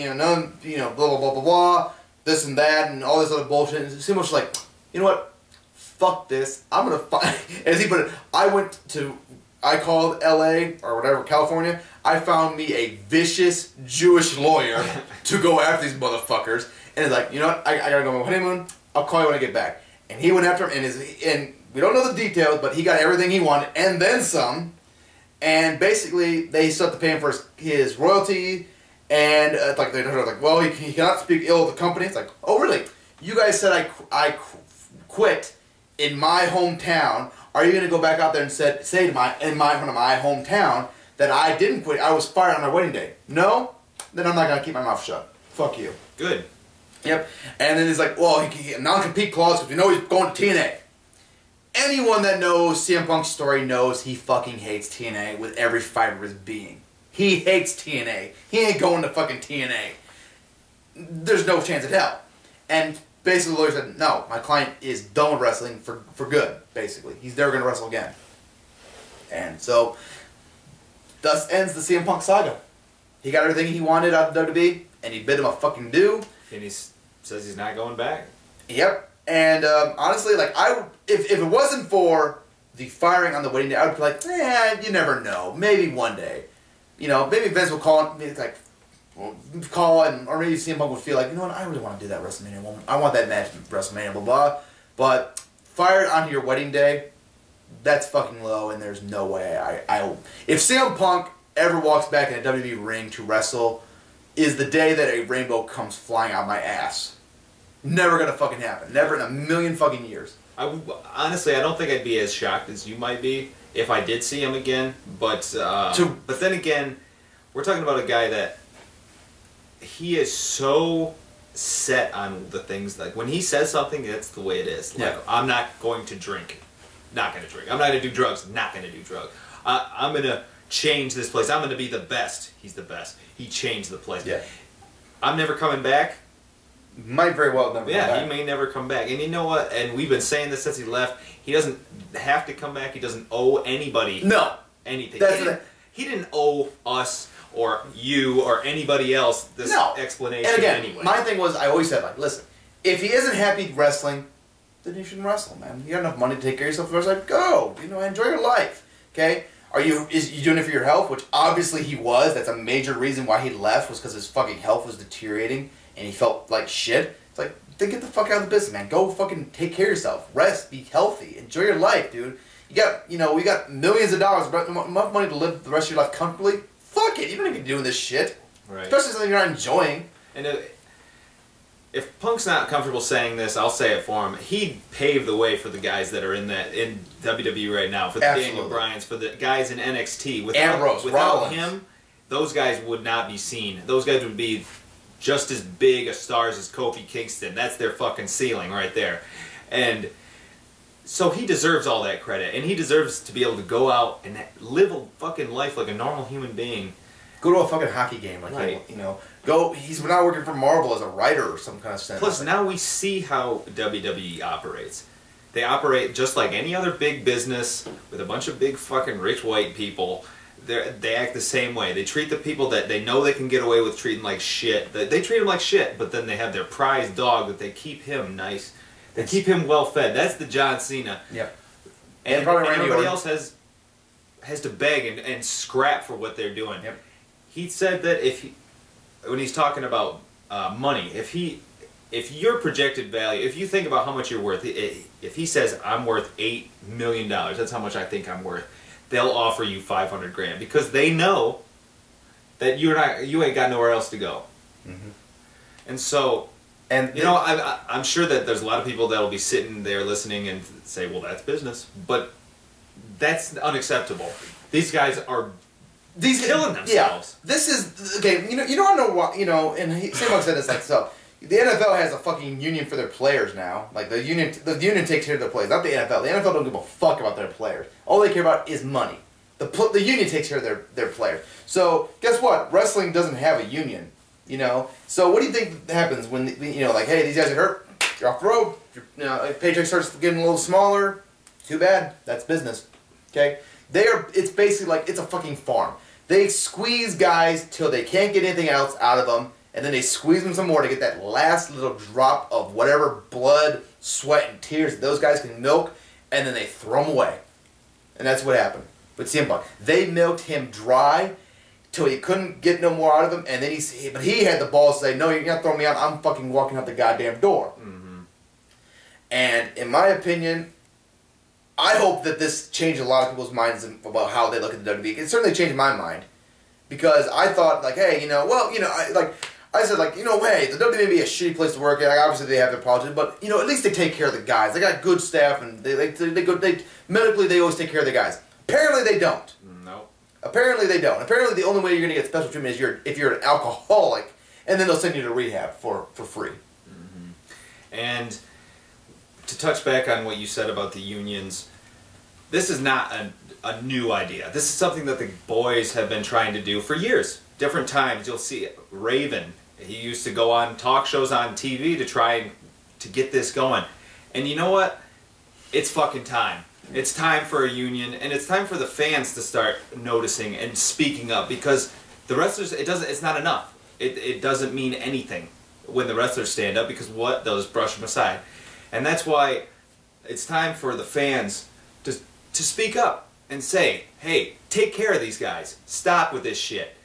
blah blah blah blah blah, this and that, and all this other bullshit. And CM Punk's like, you know what? Fuck this. I'm gonna find. As he put it, I called L.A. or whatever, California. I found me a vicious Jewish lawyer to go after these motherfuckers. And he's like, you know what? I gotta go on my honeymoon. I'll call you when I get back. And he went after him, and we don't know the details, but he got everything he wanted and then some. And basically, they still have to pay him for his royalty. And they're like, well, he cannot speak ill of the company. It's like, oh really? You guys said I quit in my hometown. Are you going to go back out there and say to my hometown that I didn't quit? I was fired on my wedding day. No? Then I'm not going to keep my mouth shut. Fuck you. Good. Yep. And then he's like, well, he can get a non-compete clause because we know he's going to TNA. Anyone that knows CM Punk's story knows he fucking hates TNA with every fiber of his being. He hates TNA. He ain't going to fucking TNA. There's no chance in hell. And basically the lawyer said, no, my client is done with wrestling for good, basically. He's never going to wrestle again. And so, thus ends the CM Punk saga. He got everything he wanted out of WWE, and he bid him a fucking due. And he says he's not going back. Yep. And honestly, like, if it wasn't for the firing on the wedding day, I would be like, you never know. Maybe one day. Maybe Vince will call, or maybe CM Punk would feel like, you know what, I really want to do that WrestleMania one. I want that match at WrestleMania, blah, blah. But fired onto your wedding day, that's fucking low, and there's no way if CM Punk ever walks back in a WWE ring to wrestle, is the day that a rainbow comes flying out my ass. Never gonna fucking happen. Never in a million fucking years. Honestly, I don't think I'd be as shocked as you might be if I did see him again. But then again, we're talking about a guy that he is so set on the things, like when he says something, that's the way it is. Like, I'm not going to drink. Not going to drink. I'm not going to do drugs. Not going to do drugs. I'm going to change this place. I'm going to be the best. He's the best. He changed the place. Yeah. I'm never coming back. Might very well never come back. He may never come back. And you know what? And we've been saying this since he left. He doesn't have to come back. He doesn't owe anybody anything. He didn't owe us or you or anybody else this explanation. And again, anyway. my thing was, I always said, like, listen, if he isn't happy wrestling, then you shouldn't wrestle, man. You got enough money to take care of yourself. Like, go, enjoy your life. Okay? Is you doing it for your health? Which obviously he was. That's a major reason why he left, was because his fucking health was deteriorating and he felt like shit. It's like, then get the fuck out of the business, man. Go fucking take care of yourself. Rest, be healthy, enjoy your life, dude. You got, we got millions of dollars, enough money to live the rest of your life comfortably. Fuck it, you don't need to be doing this shit. Right. Especially something you're not enjoying. And if Punk's not comfortable saying this, I'll say it for him. He paved the way for the guys that are in WWE right now, for the Daniel Bryans, for the guys in NXT. Without him, those guys would not be seen. Those guys would be just as big a stars as Kofi Kingston. That's their fucking ceiling right there. And so he deserves all that credit, and he deserves to be able to go out and live a fucking life like a normal human being. Go to a fucking hockey game, like right. Go. He's not working for Marvel as a writer or some kind of sense. Plus, now we see how WWE operates. They operate just like any other big business with a bunch of big fucking rich white people They act the same way. They treat the people that they know they can get away with treating like shit. They treat them like shit, but then they have their prize dog that they keep him nice. They keep him well fed. That's the John Cena. Yep. And everybody else has to beg and scrap for what they're doing. Yep. He said that when he's talking about money, if your projected value, if you think about how much you're worth, if he says I'm worth $8 million, that's how much I think I'm worth, they'll offer you $500,000 because they know that you ain't got nowhere else to go. Mm-hmm. And so, I'm sure that there's a lot of people that will be sitting there listening and say, well, that's business, but that's unacceptable. These guys are killing themselves. Yeah, this is okay. You don't know what and Sam said this like so. The NFL has a fucking union for their players now. Like the union takes care of their players, not the NFL. The NFL don't give a fuck about their players. All they care about is money. The union takes care of their players. So guess what? Wrestling doesn't have a union. So what do you think happens when like, hey, these guys are hurt. You're off the road. Paycheck starts getting a little smaller. Too bad. That's business. Okay. It's basically like it's a fucking farm. They squeeze guys till they can't get anything else out of them. And then they squeeze them some more to get that last little drop of whatever blood, sweat, and tears that those guys can milk, and then they throw them away. And that's what happened with CM Punk. They milked him dry till he couldn't get no more out of him, and then he had the balls to say, no, you're not throwing me out, I'm fucking walking out the goddamn door. Mm-hmm. And in my opinion, I hope that this changed a lot of people's minds about how they look at the WWE. It certainly changed my mind. Because I thought, like, hey, I said, like, hey, the WWE may be a shitty place to work at. Like, obviously, they have their politics, but, at least they take care of the guys. They got good staff, and medically, they always take care of the guys. Apparently, they don't. No. Apparently, they don't. Apparently, the only way you're going to get special treatment is if you're an alcoholic, and then they'll send you to rehab for free. Mm-hmm. And to touch back on what you said about the unions, this is not a new idea. This is something that the boys have been trying to do for years. Different times, you'll see Raven. He used to go on talk shows on TV to try to get this going. And you know what? It's fucking time. It's time for a union, and it's time for the fans to start noticing and speaking up, because the wrestlers, it's not enough. It doesn't mean anything when the wrestlers stand up, because what? They'll just brush them aside. And that's why it's time for the fans to speak up and say, hey, take care of these guys. Stop with this shit.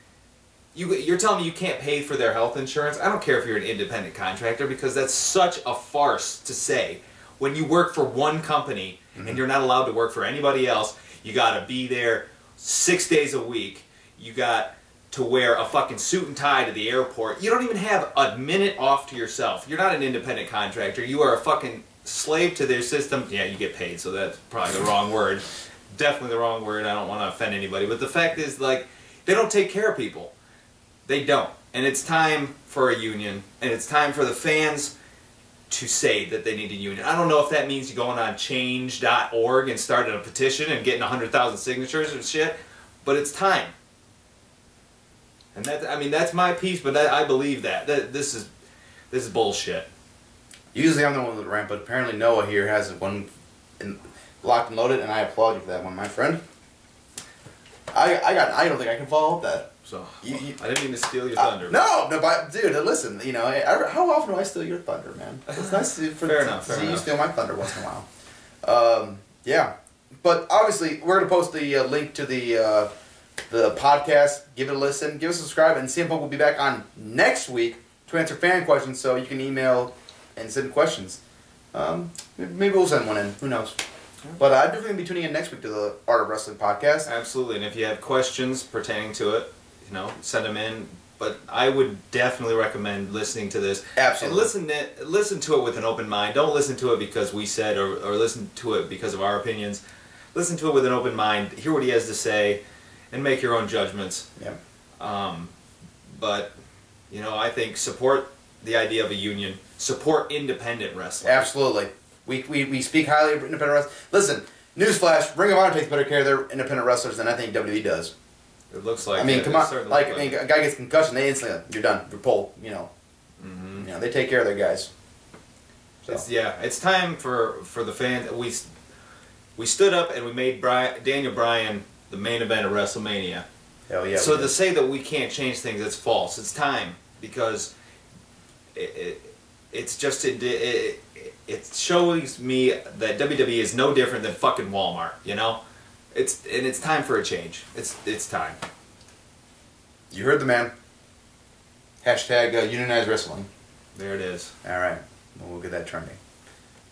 You're telling me you can't pay for their health insurance? I don't care if you're an independent contractor, because that's such a farce to say. When you work for one company, mm-hmm. and you're not allowed to work for anybody else, you got to be there 6 days a week. You got to wear a fucking suit and tie to the airport. You don't even have a minute off to yourself. You're not an independent contractor. You are a fucking slave to their system. Yeah, you get paid, so that's probably the wrong word. Definitely the wrong word. I don't want to offend anybody. But the fact is, like, they don't take care of people. They don't. And it's time for a union, and it's time for the fans to say that they need a union. I don't know if that means you going on change.org and starting a petition and getting 100,000 signatures and shit, but it's time. And that's my piece, but I believe that. This is bullshit. Usually I'm the one with the rant, but apparently Noah here has one locked and loaded, and I applaud you for that one, my friend. I don't think I can follow up that. So I didn't mean to steal your thunder. No, but dude, listen. How often do I steal your thunder, man? It's nice to see you steal my thunder once in a while. Yeah, but obviously we're gonna post the link to the podcast. Give it a listen. Give us a subscribe, and CM Punk will be back on next week to answer fan questions. So you can email and send questions. Maybe we'll send one in. Who knows? But I'm definitely going to be tuning in next week to the Art of Wrestling podcast. Absolutely, and if you have questions pertaining to it, send them in. But I would definitely recommend listening to this. Absolutely. And listen to it with an open mind. Don't listen to it because we said, or listen to it because of our opinions. Listen to it with an open mind. Hear what he has to say, and make your own judgments. Yeah. But I think support the idea of a union. Support independent wrestling. Absolutely. We speak highly of independent wrestlers. Listen, newsflash, Ring of Honor takes better care of their independent wrestlers than I think WWE does. It looks like. Come on, a guy gets concussion, they instantly, you're done, you're pulled. Mm-hmm. They take care of their guys. So. It's time for the fans. We stood up and we made Daniel Bryan the main event of WrestleMania. Hell yeah. So to say that we can't change things, it's false. It's time, because it's just it shows me that WWE is no different than fucking Walmart. You know, it's time for a change. It's time. You heard the man. Hashtag unionized wrestling. There it is. All right. Well, we'll get that trending.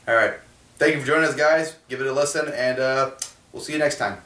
All right. Thank you for joining us, guys. Give it a listen, and we'll see you next time.